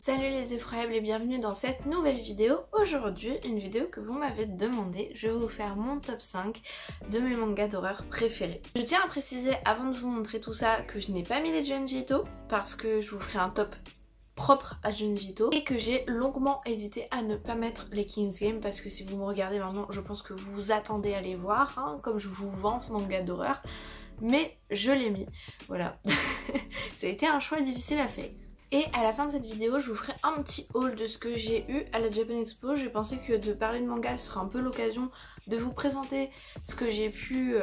Salut les effroyables et bienvenue dans cette nouvelle vidéo. Aujourd'hui, une vidéo que vous m'avez demandé. Je vais vous faire mon top 5 de mes mangas d'horreur préférés. Je tiens à préciser avant de vous montrer tout ça que je n'ai pas mis les Junji Ito parce que je vous ferai un top propre à Junji Ito et que j'ai longuement hésité à ne pas mettre les King's Game parce que si vous me regardez maintenant, je pense que vous vous attendez à les voir, hein, comme je vous vends ce manga d'horreur. Mais je l'ai mis, voilà. Ça a été un choix difficile à faire. Et à la fin de cette vidéo, je vous ferai un petit haul de ce que j'ai eu à la Japan Expo. J'ai pensé que de parler de manga ce sera un peu l'occasion de vous présenter ce que j'ai pu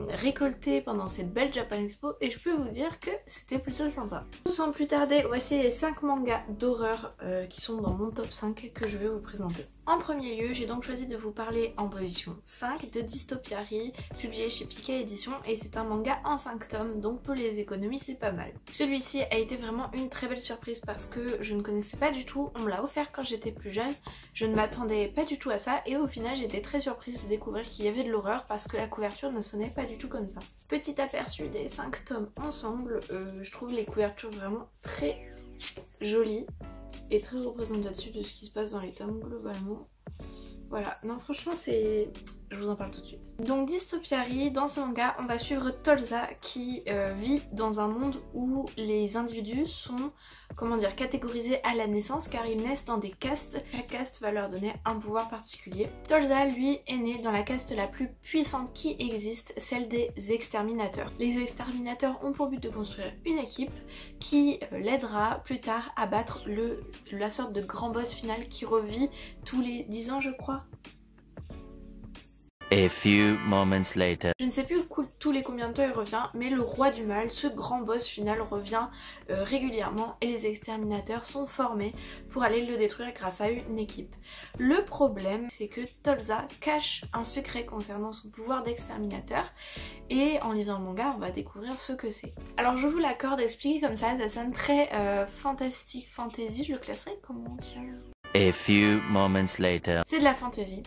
récolter pendant cette belle Japan Expo. Et je peux vous dire que c'était plutôt sympa. Sans plus tarder, voici les 5 mangas d'horreur qui sont dans mon top 5 que je vais vous présenter. En premier lieu, j'ai donc choisi de vous parler en position 5 de Dystopiary, publié chez Pika Édition, et c'est un manga en 5 tomes, donc pour les économies c'est pas mal. Celui-ci a été vraiment une très belle surprise parce que je ne connaissais pas du tout, on me l'a offert quand j'étais plus jeune, je ne m'attendais pas du tout à ça et au final j'étais très surprise de découvrir qu'il y avait de l'horreur parce que la couverture ne sonnait pas du tout comme ça. Petit aperçu des 5 tomes ensemble, je trouve les couvertures vraiment très jolies et très représentatif de ce qui se passe dans les tomes globalement. Voilà, non franchement c'est... je vous en parle tout de suite. Donc Dystopiary, dans ce manga, on va suivre Tolza qui vit dans un monde où les individus sont, comment dire, catégorisés à la naissance car ils naissent dans des castes. Chaque caste va leur donner un pouvoir particulier. Tolza, lui, est né dans la caste la plus puissante qui existe, celle des exterminateurs. Les exterminateurs ont pour but de construire une équipe qui l'aidera plus tard à battre la sorte de grand boss final qui revit tous les 10 ans je crois. A few moments later. Je ne sais plus tous les combien de temps il revient, mais le roi du mal, ce grand boss final revient régulièrement et les exterminateurs sont formés pour aller le détruire grâce à une équipe. Le problème, c'est que Tolza cache un secret concernant son pouvoir d'exterminateur et en lisant le manga, on va découvrir ce que c'est. Alors je vous l'accorde, expliqué comme ça sonne très fantastique, fantasy, je le classerais comment dire ? A few moments later. C'est de la fantasy,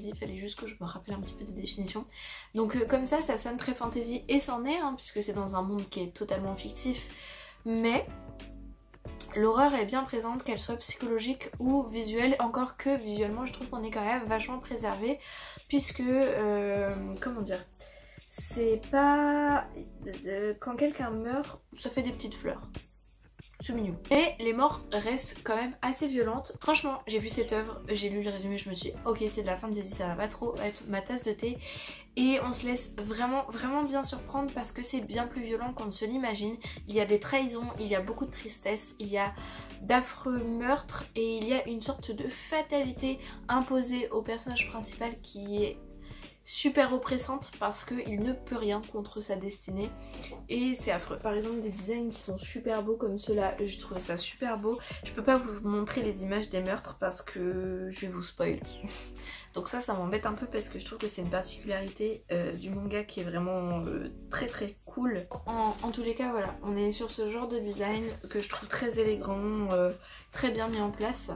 il fallait juste que je me rappelle un petit peu des définitions. Donc comme ça sonne très fantasy et c'en est, hein, puisque c'est dans un monde qui est totalement fictif, mais l'horreur est bien présente, qu'elle soit psychologique ou visuelle, encore que visuellement je trouve qu'on est quand même vachement préservé, puisque, comment dire, c'est pas... quand quelqu'un meurt, ça fait des petites fleurs. C'est mignon. Et les morts restent quand même assez violentes. Franchement, j'ai vu cette œuvre, j'ai lu le résumé, je me suis dit ok c'est de la fantasy, ça va pas trop être ma tasse de thé. Et on se laisse vraiment bien surprendre parce que c'est bien plus violent qu'on ne se l'imagine. Il y a des trahisons, il y a beaucoup de tristesse, il y a d'affreux meurtres et il y a une sorte de fatalité imposée au personnage principal qui est super oppressante parce qu'il ne peut rien contre sa destinée et c'est affreux. Par exemple des designs qui sont super beaux comme ceux-là, j'ai trouvé ça super beau. Je peux pas vous montrer les images des meurtres parce que je vais vous spoil. Donc ça m'embête un peu parce que je trouve que c'est une particularité du manga qui est vraiment très cool. En tous les cas voilà, on est sur ce genre de design que je trouve très élégant, très bien mis en place.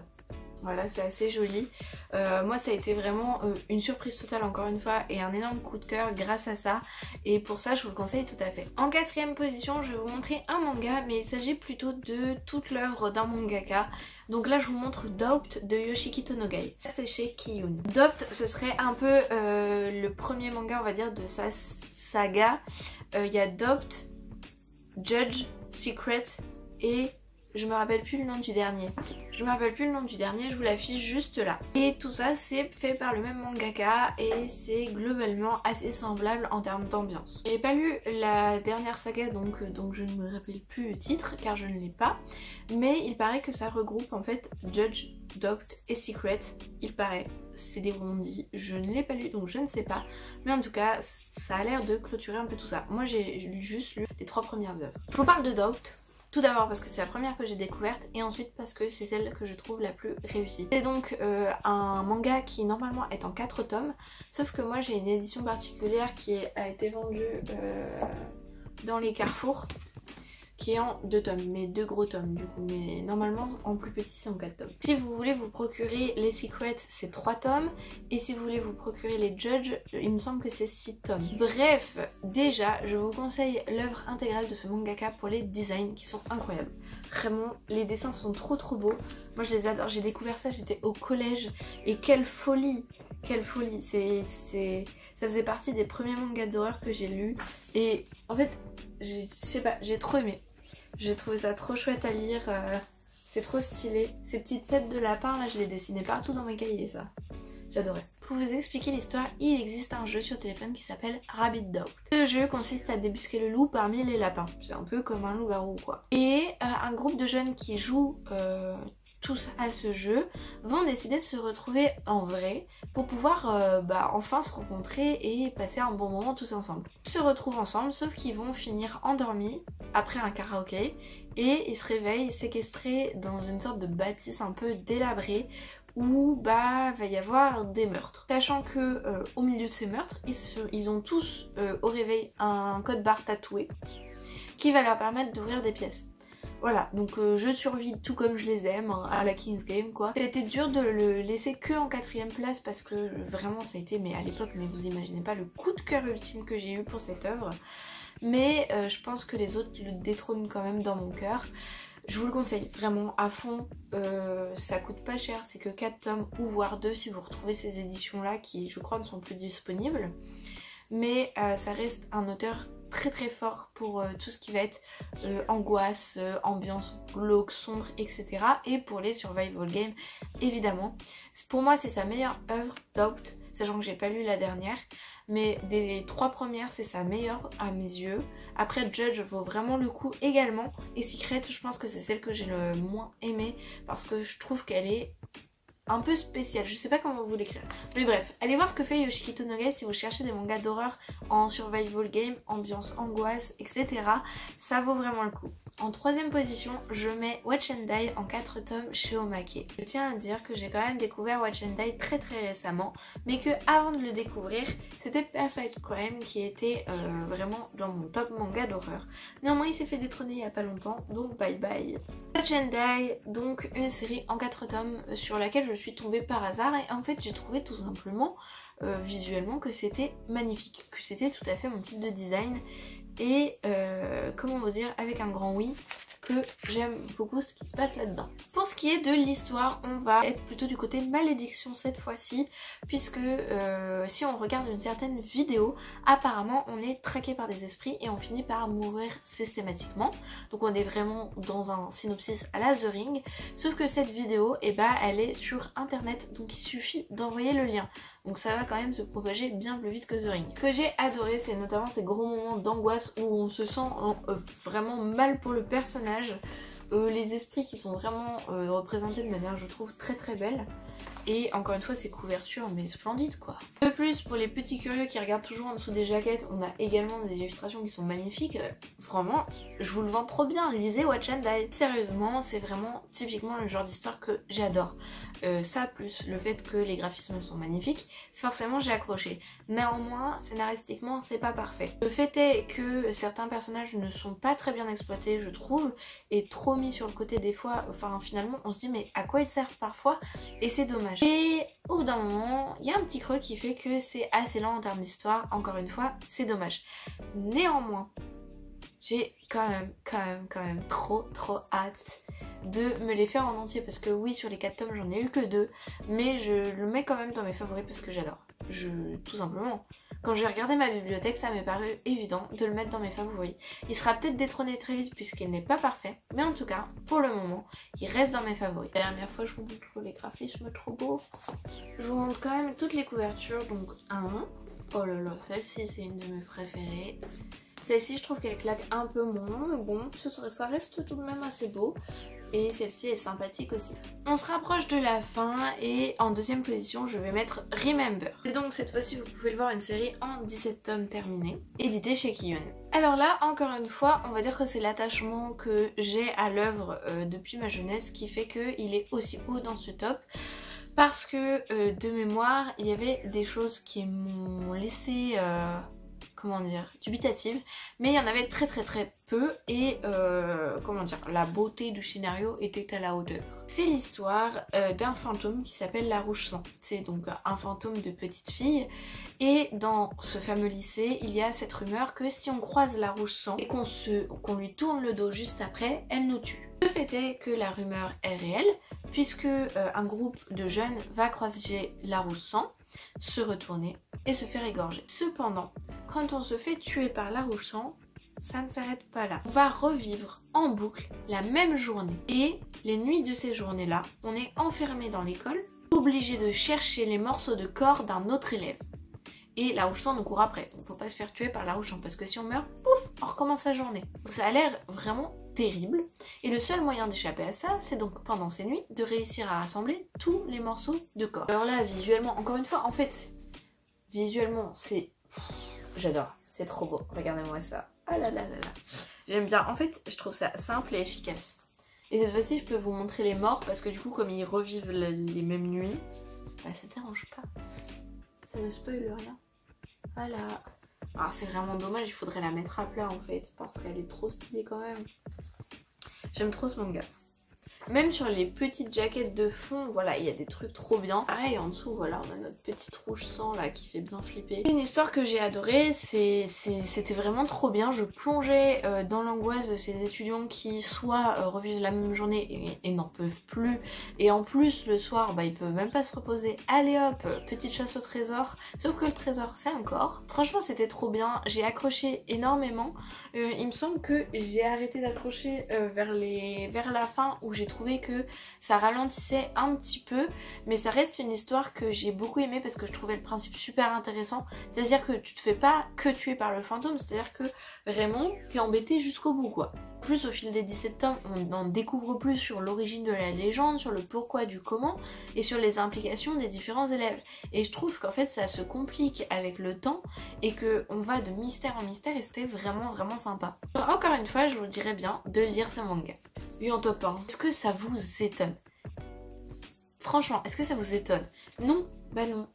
Voilà, c'est assez joli. Moi ça a été vraiment une surprise totale encore une fois et un énorme coup de cœur grâce à ça. Et pour ça je vous le conseille tout à fait. En 4ème position je vais vous montrer un manga, mais il s'agit plutôt de toute l'œuvre d'un mangaka. Donc là je vous montre Doubt de Yoshiki Tonogai. C'est chez Kiyun. Doubt ce serait un peu le premier manga on va dire de sa saga. Il y a Doubt, Judge, Secret et... je me rappelle plus le nom du dernier. Je vous l'affiche juste là. Et tout ça c'est fait par le même mangaka et c'est globalement assez semblable en termes d'ambiance. J'ai pas lu la dernière saga donc je ne me rappelle plus le titre car je ne l'ai pas. Mais il paraît que ça regroupe en fait Judge, Doubt et Secret. Il paraît, c'est des rondis. Je ne l'ai pas lu donc je ne sais pas. Mais en tout cas ça a l'air de clôturer un peu tout ça. Moi j'ai juste lu les 3 premières œuvres. Je vous parle de Doubt. Tout d'abord parce que c'est la première que j'ai découverte et ensuite parce que c'est celle que je trouve la plus réussie. C'est donc un manga qui normalement est en 4 tomes, sauf que moi j'ai une édition particulière qui a été vendue dans les carrefours, qui est en 2 tomes, mais 2 gros tomes du coup, mais normalement en plus petit c'est en 4 tomes. Si vous voulez vous procurer les Secrets c'est 3 tomes, et si vous voulez vous procurer les Judge, il me semble que c'est 6 tomes. Bref, déjà je vous conseille l'œuvre intégrale de ce mangaka pour les designs qui sont incroyables. Vraiment, les dessins sont trop beaux. Moi je les adore, j'ai découvert ça, j'étais au collège et quelle folie. Quelle folie, ça faisait partie des premiers mangas d'horreur que j'ai lus. Et en fait, je sais pas, j'ai trop aimé. J'ai trouvé ça trop chouette à lire, c'est trop stylé. Ces petites têtes de lapin là, je les dessinais partout dans mes cahiers ça. J'adorais. Pour vous expliquer l'histoire, il existe un jeu sur téléphone qui s'appelle Rabbit Doubt. Ce jeu consiste à débusquer le loup parmi les lapins. C'est un peu comme un loup-garou quoi. Et un groupe de jeunes qui jouent tous à ce jeu vont décider de se retrouver en vrai pour pouvoir enfin se rencontrer et passer un bon moment tous ensemble. Ils se retrouvent ensemble sauf qu'ils vont finir endormis après un karaoké et ils se réveillent séquestrés dans une sorte de bâtisse un peu délabrée où va y avoir des meurtres. Sachant que au milieu de ces meurtres, ils ont tous au réveil un code barre tatoué qui va leur permettre d'ouvrir des pièces. Voilà, donc je survis tout comme je les aime, hein, à la King's Game quoi. Ça a été dur de le laisser que en 4ème place parce que vraiment ça a été, mais à l'époque, mais vous imaginez pas le coup de cœur ultime que j'ai eu pour cette œuvre. Mais je pense que les autres le détrônent quand même dans mon cœur. Je vous le conseille vraiment à fond, ça coûte pas cher, c'est que 4 tomes ou voire 2 si vous retrouvez ces éditions là qui je crois ne sont plus disponibles. Mais ça reste un auteur très fort pour tout ce qui va être angoisse, ambiance glauque, sombre, etc. Et pour les survival games évidemment. Pour moi c'est sa meilleure œuvre, Doubt, sachant que j'ai pas lu la dernière. Mais des 3 premières c'est sa meilleure à mes yeux. Après Judge vaut vraiment le coup également. Et Secret je pense que c'est celle que j'ai le moins aimée parce que je trouve qu'elle est un peu spéciale, je sais pas comment vous l'écrire. Mais bref, allez voir ce que fait Yoshiki Tonoge si vous cherchez des mangas d'horreur en survival game, ambiance angoisse, etc. Ça vaut vraiment le coup. En 3ème position, je mets Watch and Die en 4 tomes chez Omake. Je tiens à dire que j'ai quand même découvert Watch and Die très récemment, mais que avant de le découvrir, c'était Perfect Crime qui était vraiment dans mon top manga d'horreur. Néanmoins, il s'est fait détrôner il y a pas longtemps, donc bye bye. Watch and Die, donc une série en 4 tomes sur laquelle je suis tombée par hasard et en fait j'ai trouvé tout simplement visuellement que c'était magnifique, que c'était tout à fait mon type de design. Et comment vous dire, avec un grand oui, que j'aime beaucoup ce qui se passe là-dedans. Pour ce qui est de l'histoire, on va être plutôt du côté malédiction cette fois-ci, puisque si on regarde une certaine vidéo, apparemment on est traqué par des esprits et on finit par mourir systématiquement. Donc on est vraiment dans un synopsis à la The Ring, sauf que cette vidéo, elle est sur internet, donc il suffit d'envoyer le lien. Donc ça va quand même se propager bien plus vite que The Ring. Ce que j'ai adoré, c'est notamment ces gros moments d'angoisse où on se sent vraiment mal pour le personnage. Les esprits qui sont vraiment représentés de manière, je trouve, très belle. Et encore une fois, ces couvertures, mais splendides quoi. De plus, pour les petits curieux qui regardent toujours en dessous des jaquettes, on a également des illustrations qui sont magnifiques. Vraiment, je vous le vends trop bien, lisez Watch and Die. Sérieusement, c'est vraiment typiquement le genre d'histoire que j'adore. Ça plus le fait que les graphismes sont magnifiques, forcément j'ai accroché. Néanmoins, scénaristiquement, c'est pas parfait. Le fait est que certains personnages ne sont pas très bien exploités, je trouve, et trop mis sur le côté des fois. Enfin, finalement, on se dit mais à quoi ils servent parfois, et c'est dommage. Et au bout d'un moment, il y a un petit creux qui fait que c'est assez lent en termes d'histoire. Encore une fois, c'est dommage. Néanmoins, j'ai quand même trop hâte de me les faire en entier parce que oui, sur les 4 tomes j'en ai eu que 2, mais je le mets quand même dans mes favoris parce que j'adore. Tout simplement, quand j'ai regardé ma bibliothèque, ça m'est paru évident de le mettre dans mes favoris. Il sera peut-être détrôné très vite puisqu'il n'est pas parfait, mais en tout cas, pour le moment, il reste dans mes favoris. La dernière fois, je vous montre les graphismes trop beaux. Je vous montre quand même toutes les couvertures, donc oh là là, celle-ci c'est une de mes préférées. Celle-ci, je trouve qu'elle claque un peu moins, mais bon, ça reste tout de même assez beau. Et celle-ci est sympathique aussi. On se rapproche de la fin et en 2ème position, je vais mettre Remember. Et donc cette fois-ci, vous pouvez le voir, une série en 17 tomes terminée, éditée chez Kiyun. Alors là, encore une fois, on va dire que c'est l'attachement que j'ai à l'œuvre depuis ma jeunesse qui fait qu'il est aussi haut dans ce top. Parce que de mémoire, il y avait des choses qui m'ont laissé comment dire, dubitative, mais il y en avait très peu et comment dire, la beauté du scénario était à la hauteur. C'est l'histoire d'un fantôme qui s'appelle la Rouge Sang. C'est donc un fantôme de petite fille et dans ce fameux lycée, il y a cette rumeur que si on croise la Rouge Sang et qu'on lui tourne le dos juste après, elle nous tue. Le fait est que la rumeur est réelle puisque un groupe de jeunes va croiser la Rouge Sang, se retourner et se faire égorger. Cependant, quand on se fait tuer par la Rouge Sang, ça ne s'arrête pas là. On va revivre en boucle la même journée. Et les nuits de ces journées-là, on est enfermé dans l'école, obligé de chercher les morceaux de corps d'un autre élève. Et la Rouge Sang nous court après. Donc faut pas se faire tuer par la Rouge Sang parce que si on meurt, pouf, on recommence la journée. Donc ça a l'air vraiment terrible. Et le seul moyen d'échapper à ça, c'est donc pendant ces nuits de réussir à rassembler tous les morceaux de corps. Alors là, visuellement, encore une fois, en fait, visuellement, c'est... J'adore. C'est trop beau. Regardez-moi ça. Ah là là là là. J'aime bien. En fait, je trouve ça simple et efficace. Et cette fois-ci, je peux vous montrer les morts parce que du coup, comme ils revivent les mêmes nuits, bah ça dérange pas. Ça ne spoil rien. Voilà. Ah, c'est vraiment dommage, il faudrait la mettre à plat en fait, parce qu'elle est trop stylée quand même. J'aime trop ce manga. Même sur les petites jaquettes de fond, voilà, il y a des trucs trop bien. Pareil, en dessous, voilà, on a notre petite Rouge Sang là qui fait bien flipper. Une histoire que j'ai adorée, c'était vraiment trop bien. Je plongeais dans l'angoisse de ces étudiants qui soit revivent la même journée et n'en peuvent plus. Et en plus, le soir, bah, ils peuvent même pas se reposer. Allez hop, petite chasse au trésor. Sauf que le trésor, c'est un corps. Franchement, c'était trop bien. J'ai accroché énormément. Il me semble que j'ai arrêté d'accrocher vers la fin où j'ai trouvé que ça ralentissait un petit peu, mais ça reste une histoire que j'ai beaucoup aimée parce que je trouvais le principe super intéressant. C'est-à-dire que tu te fais pas que tuer par le fantôme, c'est-à-dire que vraiment t'es embêté jusqu'au bout quoi. Plus au fil des 17 tomes, on en découvre plus sur l'origine de la légende, sur le pourquoi du comment et sur les implications des différents élèves. Et je trouve qu'en fait ça se complique avec le temps et qu'on va de mystère en mystère et c'était vraiment sympa. Encore une fois, je vous dirais bien de lire ce manga. Oui, en top 1. Est-ce que ça vous étonne? Franchement, est-ce que ça vous étonne? Non? Bah non.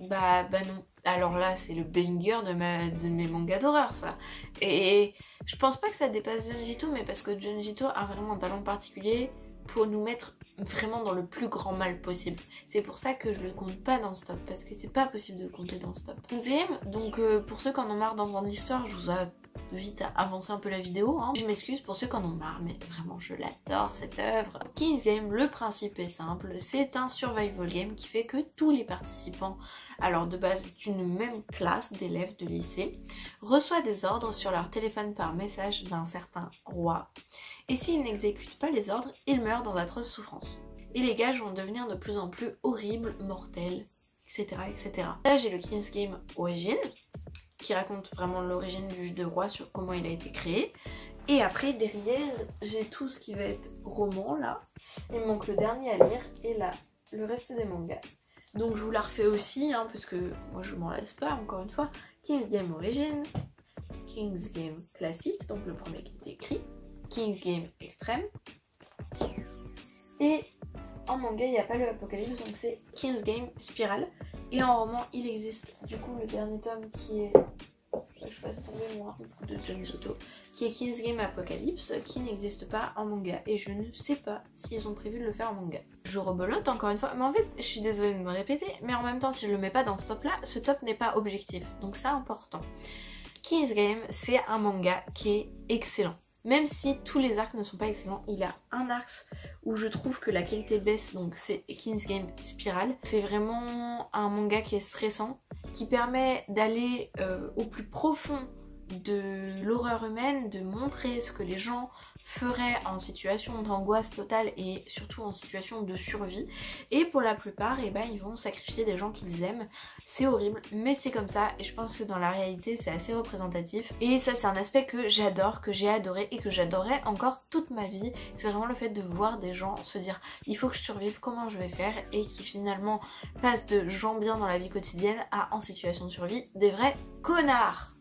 Bah non. Alors là, c'est le banger de mes mangas d'horreur, ça. Et je pense pas que ça dépasse Junjito, mais parce que Junjito a vraiment un talent particulier pour nous mettre vraiment dans le plus grand mal possible. C'est pour ça que je le compte pas dans ce top, parce que c'est pas possible de le compter dans ce top. Deuxième, donc pour ceux qui en ont marre d'entendre l'histoire, je vous invite à avancer un peu la vidéo, hein. Je m'excuse pour ceux qui en ont marre, mais vraiment je l'adore cette œuvre. King's Game, le principe est simple, c'est un survival game qui fait que tous les participants, alors de base d'une même classe d'élèves de lycée, reçoivent des ordres sur leur téléphone par message d'un certain roi. Et s'ils n'exécutent pas les ordres, ils meurent dans d'atroces souffrances. Et les gages vont devenir de plus en plus horribles, mortels, etc. etc. Là j'ai le King's Game Origin, qui raconte vraiment l'origine du jeu de roi sur comment il a été créé. Et après derrière j'ai tout ce qui va être roman là. Il me manque le dernier à lire et là le reste des mangas. Donc je vous la refais aussi hein, parce que moi je m'en laisse pas encore une fois. King's Game Origin, King's Game classique, donc le premier qui est écrit, King's Game Extrême. Et en manga il n'y a pas le Apocalypse donc c'est King's Game Spirale. Et en roman, il existe du coup le dernier tome qui est, je fasse tomber moi, de Junjito, qui est King's Game Apocalypse, qui n'existe pas en manga. Et je ne sais pas s'ils ont prévu de le faire en manga. Je rebelote encore une fois, mais en fait, je suis désolée de me répéter, mais en même temps, si je le mets pas dans ce top là, ce top n'est pas objectif. Donc c'est important. King's Game, c'est un manga qui est excellent. Même si tous les arcs ne sont pas excellents, il y a un arc où je trouve que la qualité baisse, donc c'est King's Game Spirale. C'est vraiment un manga qui est stressant, qui permet d'aller au plus profond de l'horreur humaine, de montrer ce que les gens feraient en situation d'angoisse totale et surtout en situation de survie. Et pour la plupart, eh ben, ils vont sacrifier des gens qu'ils aiment. C'est horrible, mais c'est comme ça et je pense que dans la réalité, c'est assez représentatif. Et ça, c'est un aspect que j'adore, que j'ai adoré et que j'adorerai encore toute ma vie. C'est vraiment le fait de voir des gens se dire « il faut que je survive, comment je vais faire ?» et qui finalement passent de gens bien dans la vie quotidienne à en situation de survie des vrais connards.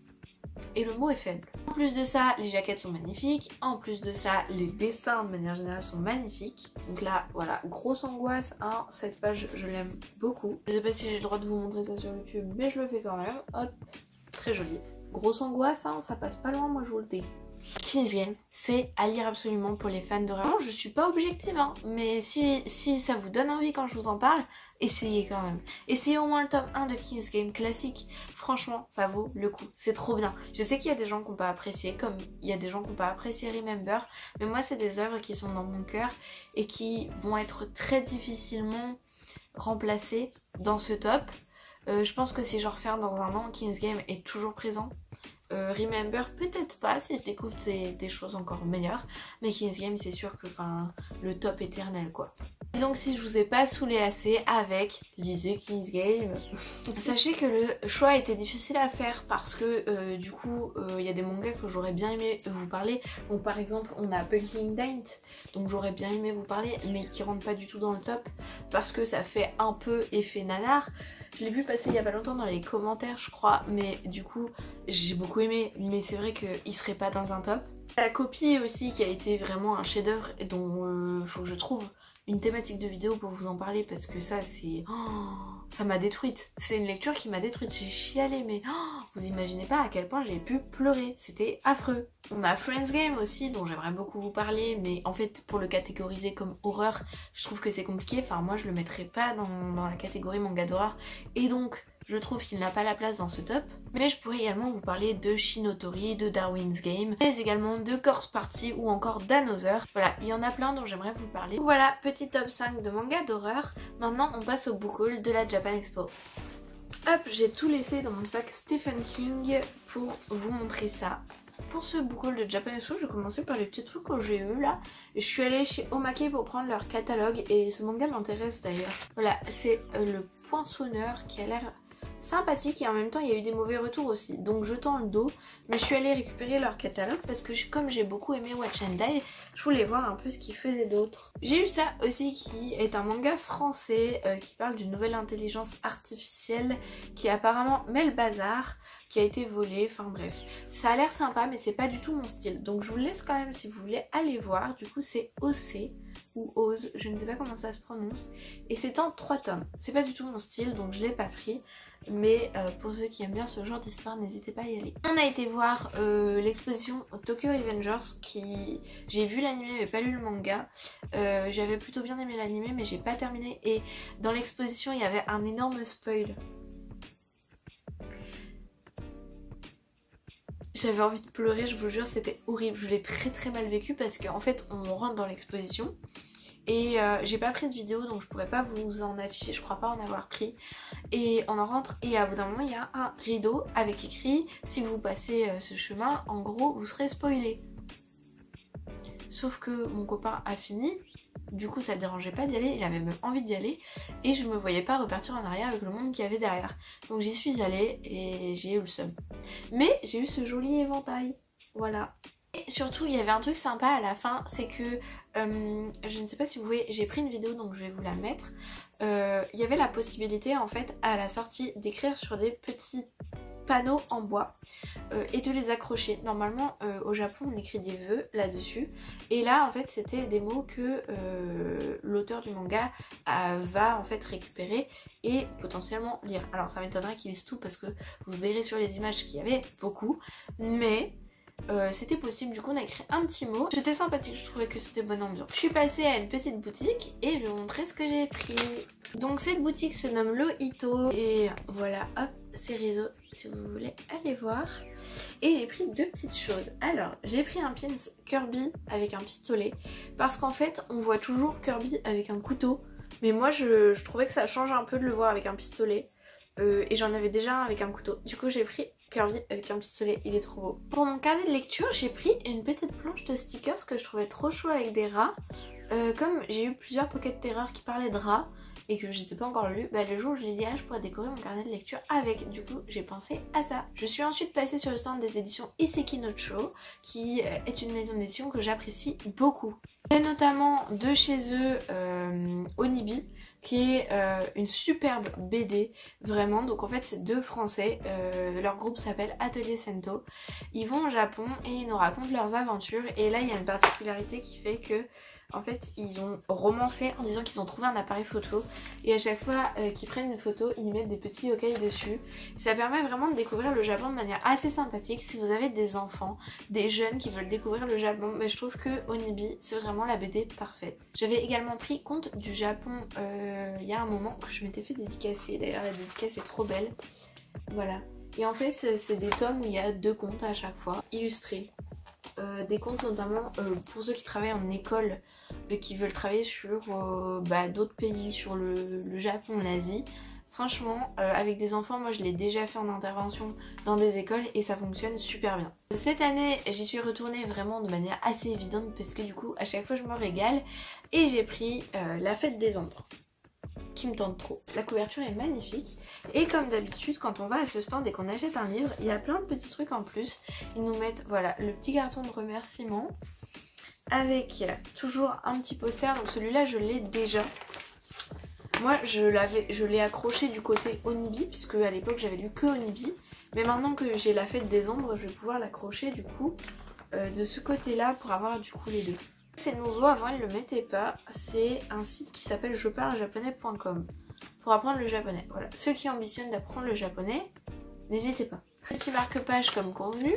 Et le mot est faible. En plus de ça, les jaquettes sont magnifiques. En plus de ça, les dessins de manière générale sont magnifiques. Donc là, voilà, grosse angoisse. Hein, cette page, je l'aime beaucoup. Je sais pas si j'ai le droit de vous montrer ça sur YouTube, mais je le fais quand même. Hop, très joli. grosse angoisse, hein, ça passe pas loin, moi je vous le dis. King's Game, c'est à lire absolument pour les fans d'horreur. Je suis pas objective, hein, mais si ça vous donne envie quand je vous en parle, essayez quand même. Essayez au moins le top 1 de King's Game classique. Franchement, ça vaut le coup. C'est trop bien. Je sais qu'il y a des gens qui n'ont pas apprécié, comme il y a des gens qui n'ont pas apprécié Remember, mais moi c'est des œuvres qui sont dans mon cœur et qui vont être très difficilement remplacées dans ce top. Je pense que si je refais dans un an, King's Game est toujours présent. Remember peut-être pas si je découvre des choses encore meilleures, mais King's Game c'est sûr que le top éternel quoi. Et donc si je vous ai pas saoulé assez avec lisez King's Game, sachez que le choix était difficile à faire parce que du coup il y a des mangas que j'aurais bien aimé vous parler. Donc par exemple on a Pumpkin Date, donc j'aurais bien aimé vous parler mais qui rentre pas du tout dans le top parce que ça fait un peu effet nanar. Je l'ai vu passer il y a pas longtemps dans les commentaires je crois, mais du coup j'ai beaucoup aimé, mais c'est vrai qu'il serait pas dans un top. La copie aussi qui a été vraiment un chef d'œuvre et dont faut que je trouve une thématique de vidéo pour vous en parler parce que ça c'est... ça m'a détruite. C'est une lecture qui m'a détruite, j'ai chialé mais vous imaginez pas à quel point j'ai pu pleurer, c'était affreux. On a Friends Game aussi dont j'aimerais beaucoup vous parler, mais en fait pour le catégoriser comme horreur je trouve que c'est compliqué, enfin moi je le mettrais pas dans la catégorie manga d'horreur et donc je trouve qu'il n'a pas la place dans ce top. Mais je pourrais également vous parler de Shinotori, de Darwin's Game, mais également de Corpse Party ou encore d'Another. Voilà, il y en a plein dont j'aimerais vous parler. Voilà, petit top 5 de manga d'horreur. Maintenant on passe au book haul de la Japan Expo. Hop, j'ai tout laissé dans mon sac Stephen King pour vous montrer ça. Pour ce book haul de Japan Expo, je vais commencer par les petits trucs que j'ai eu là. Je suis allée chez Omake pour prendre leur catalogue et ce manga m'intéresse d'ailleurs. Voilà, c'est le Poinçonneur qui a l'air sympathique et en même temps il y a eu des mauvais retours aussi, donc je tends le dos, mais je suis allée récupérer leur catalogue parce que comme j'ai beaucoup aimé Watch and Die, je voulais voir un peu ce qu'ils faisaient d'autre. J'ai eu ça aussi qui est un manga français qui parle d'une nouvelle intelligence artificielle qui apparemment met le bazar, qui a été volé, enfin bref. Ça a l'air sympa mais c'est pas du tout mon style, donc je vous laisse quand même si vous voulez aller voir. Du coup c'est OC ou Ose, je ne sais pas comment ça se prononce, et c'est en 3 tomes. C'est pas du tout mon style donc je l'ai pas pris, mais pour ceux qui aiment bien ce genre d'histoire n'hésitez pas à y aller. On a été voir l'exposition Tokyo Revengers qui... J'ai vu l'anime mais pas lu le manga. J'avais plutôt bien aimé l'anime mais j'ai pas terminé, et dans l'exposition il y avait un énorme spoil. J'avais envie de pleurer, je vous jure, c'était horrible. Je l'ai très mal vécu parce qu'en fait on rentre dans l'exposition et j'ai pas pris de vidéo donc je pourrais pas vous en afficher, je crois pas en avoir pris. Et on en rentre et à bout d'un moment il y a un rideau avec écrit si vous passez ce chemin, en gros vous serez spoilé. Sauf que mon copain a fini, du coup ça le dérangeait pas d'y aller, il avait même envie d'y aller et je me voyais pas repartir en arrière avec le monde qu'il y avait derrière. Donc j'y suis allée et j'ai eu le seum. Mais j'ai eu ce joli éventail, voilà. Et surtout il y avait un truc sympa à la fin, c'est que je ne sais pas si vous voyez, j'ai pris une vidéo donc je vais vous la mettre. Il y avait la possibilité en fait à la sortie d'écrire sur des petits panneaux en bois et de les accrocher. Normalement au Japon on écrit des vœux là-dessus et là en fait c'était des mots que l'auteur du manga va en fait récupérer et potentiellement lire. Alors ça m'étonnerait qu'il lise tout parce que vous verrez sur les images qu'il y avait beaucoup, mais c'était possible, du coup on a écrit un petit mot. C'était sympathique, je trouvais que c'était bonne ambiance. Je suis passée à une petite boutique et je vais vous montrer ce que j'ai pris. Donc cette boutique se nomme Lohito et voilà, hop, c'est réseau si vous voulez aller voir. Et j'ai pris deux petites choses. Alors j'ai pris un pins Kirby avec un pistolet parce qu'en fait on voit toujours Kirby avec un couteau, mais moi je trouvais que ça change un peu de le voir avec un pistolet. Et j'en avais déjà un avec un couteau. Du coup j'ai pris Kirby avec un pistolet, il est trop beau. Pour mon carnet de lecture j'ai pris une petite planche de stickers que je trouvais trop chaud avec des rats. Comme j'ai eu plusieurs Pocket Terror qui parlaient de rats et que je n'ai pas encore lu, bah le jour où je l'ai dit je pourrais décorer mon carnet de lecture avec, du coup j'ai pensé à ça. Je suis ensuite passée sur le stand des éditions Iseki no Cho qui est une maison d'édition que j'apprécie beaucoup. Et notamment de chez eux Onibi qui est une superbe BD vraiment. Donc en fait c'est deux français, leur groupe s'appelle Atelier Sento. Ils vont au Japon et ils nous racontent leurs aventures et là il y a une particularité qui fait que En fait ils ont romancé en disant qu'ils ont trouvé un appareil photo et à chaque fois qu'ils prennent une photo ils mettent des petits yokai dessus. Ça permet vraiment de découvrir le Japon de manière assez sympathique. Si vous avez des enfants, des jeunes qui veulent découvrir le Japon, mais je trouve que Onibi c'est vraiment la BD parfaite. J'avais également pris compte du Japon il y a un moment que je m'étais fait dédicacer, d'ailleurs la dédicace est trop belle. Voilà. Et en fait c'est des tomes où il y a 2 contes à chaque fois, illustrés. Des contes notamment pour ceux qui travaillent en école qui veulent travailler sur d'autres pays, sur le Japon, l'Asie. Franchement avec des enfants, moi je l'ai déjà fait en intervention dans des écoles et ça fonctionne super bien. Cette année j'y suis retournée vraiment de manière assez évidente parce que du coup à chaque fois je me régale et j'ai pris La Fête des Ombres qui me tente trop. La couverture est magnifique et comme d'habitude quand on va à ce stand et qu'on achète un livre, il y a plein de petits trucs en plus. Ils nous mettent voilà le petit carton de remerciement avec toujours un petit poster, donc celui-là je l'ai déjà. Moi je l'ai accroché du côté Onibi puisque à l'époque j'avais lu que Onibi, mais maintenant que j'ai La Fête des Ombres je vais pouvoir l'accrocher du coup de ce côté là pour avoir du coup les deux. C'est nouveau, avant ils le mettaient pas, c'est un site qui s'appelle jeparlejaponais.com pour apprendre le japonais. Voilà, ceux qui ambitionnent d'apprendre le japonais, n'hésitez pas. Petit marque-page comme convenu,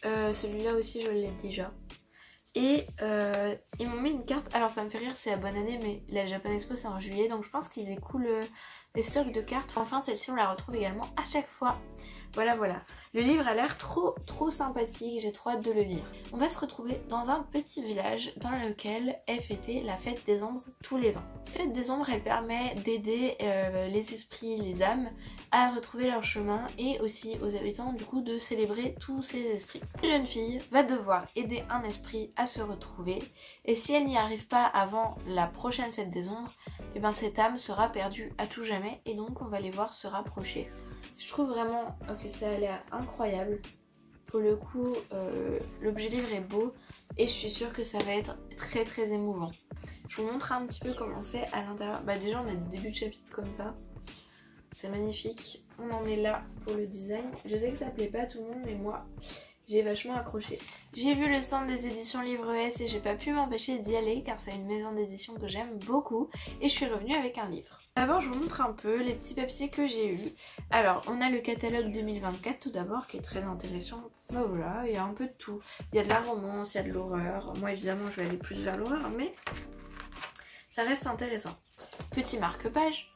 celui-là aussi je l'ai déjà. Et ils m'ont mis une carte, alors ça me fait rire, c'est à bonne année mais la Japan Expo c'est en juillet donc je pense qu'ils écoulent les stocks de cartes. Enfin celle-ci on la retrouve également à chaque fois. Voilà voilà, le livre a l'air trop sympathique, j'ai trop hâte de le lire. On va se retrouver dans un petit village dans lequel est fêtée la Fête des Ombres tous les ans. La Fête des Ombres elle permet d'aider les esprits, les âmes à retrouver leur chemin et aussi aux habitants du coup de célébrer tous ces esprits. Une jeune fille va devoir aider un esprit à se retrouver et si elle n'y arrive pas avant la prochaine Fête des Ombres, et ben cette âme sera perdue à tout jamais et donc on va les voir se rapprocher. Je trouve vraiment que ça a l'air incroyable. Pour le coup, l'objet livre est beau et je suis sûre que ça va être très émouvant. Je vous montre un petit peu comment c'est à l'intérieur. Bah déjà on a des débuts de chapitre comme ça. C'est magnifique. On en est là pour le design. Je sais que ça plaît pas à tout le monde mais moi j'ai vachement accroché. J'ai vu le stand des éditions Livre S et j'ai pas pu m'empêcher d'y aller car c'est une maison d'édition que j'aime beaucoup et je suis revenue avec un livre. D'abord je vous montre un peu les petits papiers que j'ai eu. Alors on a le catalogue 2024 tout d'abord qui est très intéressant. Bah voilà, il y a un peu de tout. Il y a de la romance, il y a de l'horreur. Moi évidemment je vais aller plus vers l'horreur mais ça reste intéressant. Petit marque-page.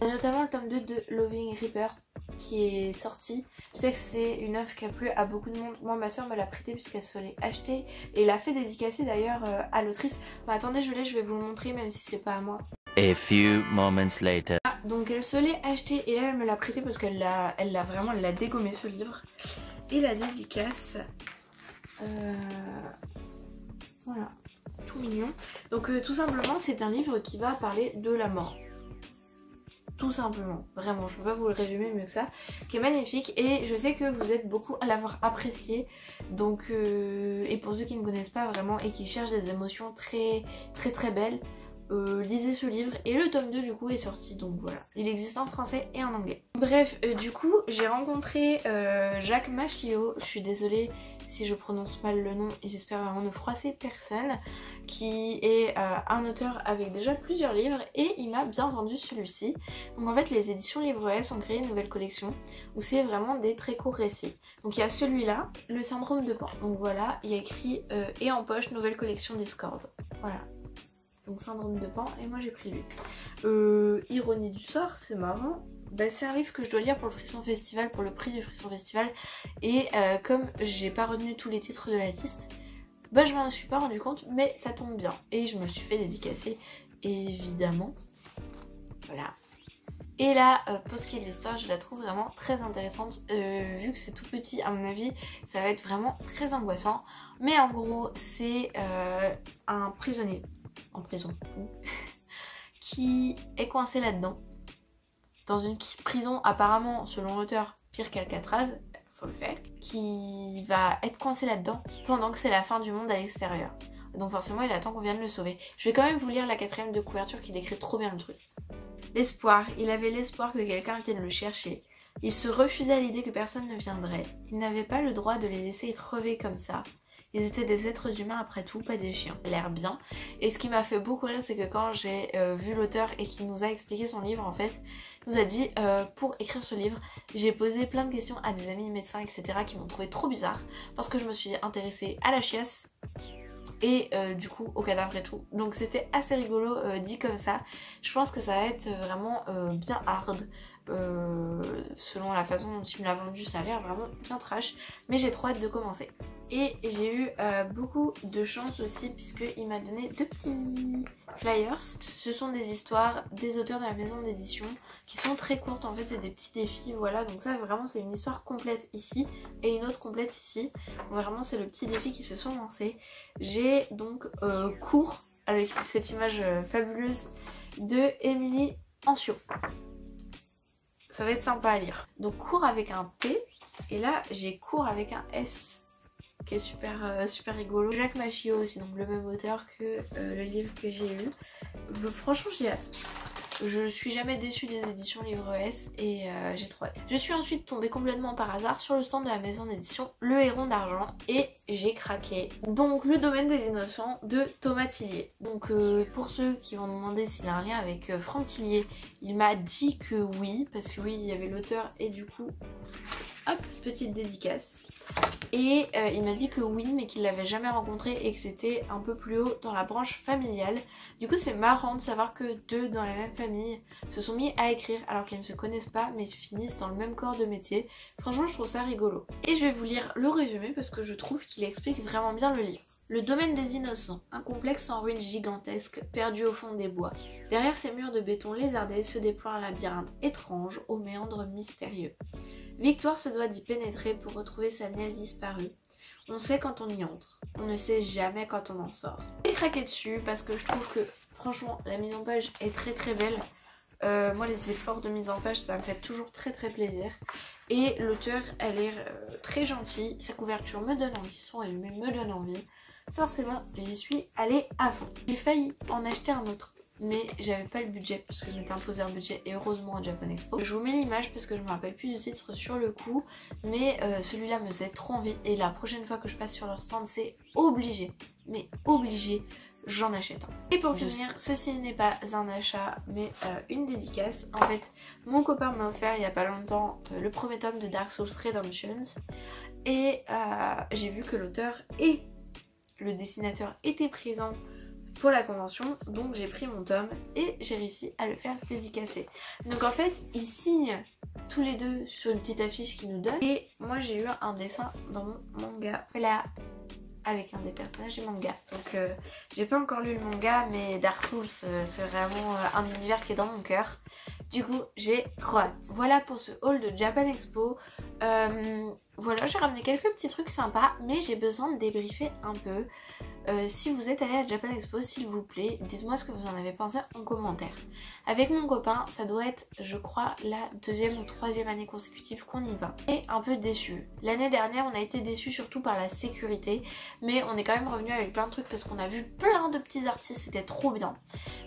Il y a notamment le tome 2 de Loving Reaper qui est sorti. Je sais que c'est une œuvre qui a plu à beaucoup de monde. Moi ma soeur me l'a prêté puisqu'elle se l'est achetée et l'a fait dédicacer d'ailleurs à l'autrice. Bah attendez je vais vous le montrer même si c'est pas à moi. A few moments later. Ah, donc elle se l'est achetée et là elle me l'a prêté parce qu'elle l'a vraiment dégommé ce livre. Et la dédicace, voilà, tout mignon. Donc tout simplement c'est un livre qui va parler de la mort. Tout simplement, vraiment, je peux pas vous le résumer mieux que ça, qui est magnifique et je sais que vous êtes beaucoup à l'avoir apprécié, donc et pour ceux qui ne connaissent pas vraiment et qui cherchent des émotions très belles, lisez ce livre et le tome 2 du coup est sorti, donc voilà, il existe en français et en anglais. Bref, du coup j'ai rencontré Jacques Machio, je suis désolée si je prononce mal le nom et j'espère vraiment ne froisser personne, qui est un auteur avec déjà plusieurs livres et il m'a bien vendu celui-ci. Donc en fait les éditions Livre S ont créé une nouvelle collection où c'est vraiment des très courts récits. Donc il y a celui-là, le syndrome de Pan. Donc voilà, il y a écrit et en poche nouvelle collection Discord. Voilà. Donc syndrome de Pan et moi j'ai pris lui. Ironie du sort, c'est marrant. Bah, c'est un livre que je dois lire pour le Frisson Festival, pour le prix du Frisson Festival et comme j'ai pas retenu tous les titres de la liste, bah je m'en suis pas rendu compte mais ça tombe bien et je me suis fait dédicacer évidemment. Voilà. Et là pour ce qui est de l'histoire je la trouve vraiment très intéressante vu que c'est tout petit à mon avis ça va être vraiment très angoissant mais en gros c'est un prisonnier en prison qui est coincé là-dedans dans une prison apparemment selon l'auteur pire qu'Alcatraz, faut le faire, qui va être coincé là-dedans pendant que c'est la fin du monde à l'extérieur. Donc forcément il attend qu'on vienne le sauver. Je vais quand même vous lire la 4e de couverture qui décrit trop bien le truc. L'espoir, il avait l'espoir que quelqu'un vienne le chercher. Il se refusait à l'idée que personne ne viendrait. Il n'avait pas le droit de les laisser crever comme ça. Ils étaient des êtres humains après tout, pas des chiens. Ça a l'air bien. Et ce qui m'a fait beaucoup rire, c'est que quand j'ai vu l'auteur et qu'il nous a expliqué son livre, en fait, il nous a dit pour écrire ce livre, j'ai posé plein de questions à des amis médecins, etc. qui m'ont trouvé trop bizarre parce que je me suis intéressée à la chiasse et du coup au cadavre et tout. Donc c'était assez rigolo dit comme ça. Je pense que ça va être vraiment bien hard. Selon la façon dont il me l'a vendu, ça a l'air vraiment bien trash, mais j'ai trop hâte de commencer. Et j'ai eu beaucoup de chance aussi puisqu'il m'a donné 2 petits flyers. Ce sont des histoires des auteurs de la maison d'édition qui sont très courtes, en fait c'est des petits défis, voilà. Donc ça vraiment c'est une histoire complète ici et une autre complète ici. Vraiment c'est le petit défi qui se sont lancés. J'ai donc cours avec cette image fabuleuse de Émilie Ancio. Ça va être sympa à lire. Donc cours avec un T et là j'ai cours avec un S qui est super, super rigolo. Jacques Machio aussi, donc le même auteur que le livre que j'ai eu. Franchement j'ai hâte. Je suis jamais déçue des éditions Livre S et j'ai trop hâte. Je suis ensuite tombée complètement par hasard sur le stand de la maison d'édition Le Héron d'Argent et j'ai craqué. Donc Le Domaine des Innocents de Thomas Tillier. Donc pour ceux qui vont me demander s'il a un lien avec Franck Tillier, il m'a dit que oui, parce que oui il y avait l'auteur et du coup, hop, petite dédicace. Et il m'a dit que oui, mais qu'il l'avait jamais rencontré et que c'était un peu plus haut dans la branche familiale. Du coup c'est marrant de savoir que deux dans la même famille se sont mis à écrire alors qu'elles ne se connaissent pas mais finissent dans le même corps de métier. Franchement je trouve ça rigolo. Et je vais vous lire le résumé parce que je trouve qu'il explique vraiment bien le livre. Le domaine des innocents, un complexe en ruines gigantesques, perdu au fond des bois. Derrière ces murs de béton lézardés se déploie un labyrinthe étrange aux méandres mystérieux. Victoire se doit d'y pénétrer pour retrouver sa nièce disparue. On sait quand on y entre, on ne sait jamais quand on en sort. J'ai craqué dessus parce que je trouve que franchement la mise en page est très très belle. Moi les efforts de mise en page ça me fait toujours très très plaisir. Et l'auteur elle est très gentille, sa couverture me donne envie, son résumé me donne envie. Forcément j'y suis allée à fond. J'ai failli en acheter un autre. Mais j'avais pas le budget parce que je m'étais imposé un budget et heureusement à Japan Expo. Je vous mets l'image parce que je me rappelle plus du titre sur le coup, mais celui-là me faisait trop envie et la prochaine fois que je passe sur leur stand c'est obligé, mais obligé, j'en achète un. Et pour finir, ceci n'est pas un achat mais une dédicace. En fait mon copain m'a offert il y a pas longtemps le premier tome de Dark Souls Redemptions et j'ai vu que l'auteur et le dessinateur étaient présents pour la convention, donc j'ai pris mon tome et j'ai réussi à le faire dédicacer. Donc en fait ils signent tous les deux sur une petite affiche qu'ils nous donnent et moi j'ai eu un dessin dans mon manga, voilà, avec un des personnages du manga. Donc j'ai pas encore lu le manga mais Dark Souls c'est vraiment un univers qui est dans mon cœur. Du coup j'ai trop hâte. Voilà pour ce haul de Japan Expo. Voilà, j'ai ramené quelques petits trucs sympas mais j'ai besoin de débriefer un peu. Si vous êtes allé à Japan Expo, s'il vous plaît, dites-moi ce que vous en avez pensé en commentaire. Avec mon copain, ça doit être, je crois, la 2e ou 3e année consécutive qu'on y va. Et un peu déçu. L'année dernière, on a été déçus surtout par la sécurité, mais on est quand même revenu avec plein de trucs parce qu'on a vu plein de petits artistes, c'était trop bien.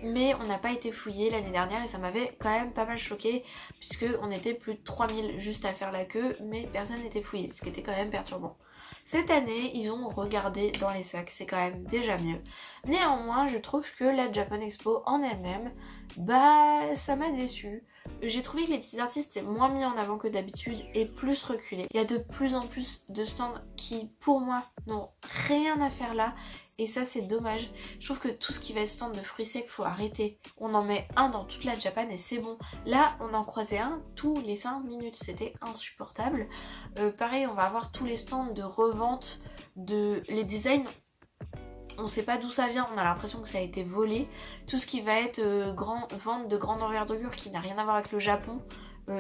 Mais on n'a pas été fouillé l'année dernière et ça m'avait quand même pas mal choqué puisque on était plus de 3000 juste à faire la queue, mais personne n'était fouillé, ce qui était quand même perturbant. Cette année, ils ont regardé dans les sacs, c'est quand même déjà mieux. Néanmoins, je trouve que la Japan Expo en elle-même, bah ça m'a déçue. J'ai trouvé que les petits artistes étaient moins mis en avant que d'habitude et plus reculés. Il y a de plus en plus de stands qui, pour moi, n'ont rien à faire là. Et ça c'est dommage. Je trouve que tout ce qui va être stand de fruits secs, faut arrêter. On en met un dans toute la Japan et c'est bon. Là on en croisait un tous les 5 minutes, c'était insupportable. Pareil on va avoir tous les stands de revente, les designs. On sait pas d'où ça vient, on a l'impression que ça a été volé. Tout ce qui va être vente de grande envergure qui n'a rien à voir avec le Japon.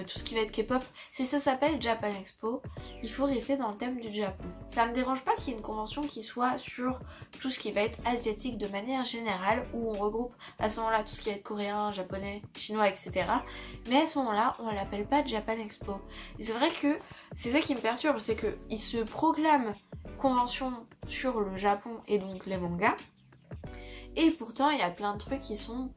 Tout ce qui va être K-pop, si ça s'appelle Japan Expo, il faut rester dans le thème du Japon. Ça me dérange pas qu'il y ait une convention qui soit sur tout ce qui va être asiatique de manière générale, où on regroupe à ce moment-là tout ce qui va être coréen, japonais, chinois, etc. Mais à ce moment-là, on l'appelle pas Japan Expo. Et c'est vrai que c'est ça qui me perturbe, c'est qu'ils se proclament convention sur le Japon et donc les mangas, et pourtant il y a plein de trucs qui sont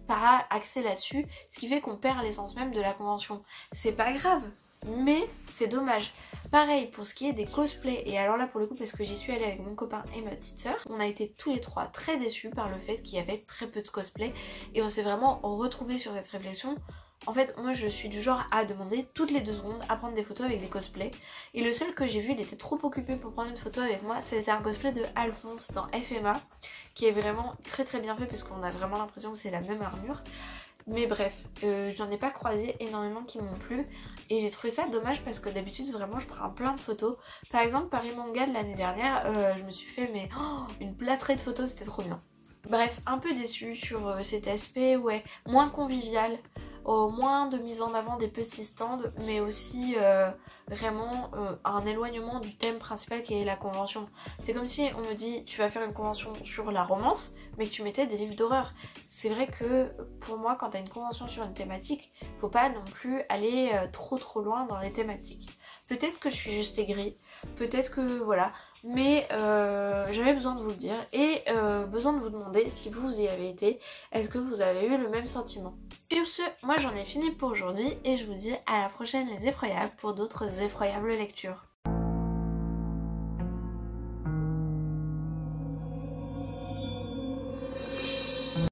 pas axé là-dessus, ce qui fait qu'on perd l'essence même de la convention. C'est pas grave, mais c'est dommage. Pareil pour ce qui est des cosplays, et alors là pour le coup parce que j'y suis allée avec mon copain et ma petite soeur, on a été tous les trois très déçus par le fait qu'il y avait très peu de cosplay et on s'est vraiment retrouvés sur cette réflexion. En fait moi je suis du genre à demander toutes les 2 secondes à prendre des photos avec des cosplays, et le seul que j'ai vu il était trop occupé pour prendre une photo avec moi, c'était un cosplay de Alphonse dans FMA qui est vraiment très très bien fait parce qu'on a vraiment l'impression que c'est la même armure. Mais bref, j'en ai pas croisé énormément qui m'ont plu et j'ai trouvé ça dommage parce que d'habitude vraiment je prends plein de photos. Par exemple Paris Manga de l'année dernière, je me suis fait mais une plâtrée de photos, c'était trop bien. Bref, un peu déçue sur cet aspect, ouais, moins convivial, moins de mise en avant des petits stands, mais aussi vraiment un éloignement du thème principal qui est la convention. C'est comme si on me dit tu vas faire une convention sur la romance, mais que tu mettais des livres d'horreur. C'est vrai que pour moi, quand t'as une convention sur une thématique, faut pas non plus aller trop loin dans les thématiques. Peut-être que je suis juste aigrie, peut-être que voilà, mais j'avais besoin de vous le dire et besoin de vous demander si vous y avez été, est-ce que vous avez eu le même sentiment. Sur ce, moi j'en ai fini pour aujourd'hui et je vous dis à la prochaine les effroyables pour d'autres effroyables lectures.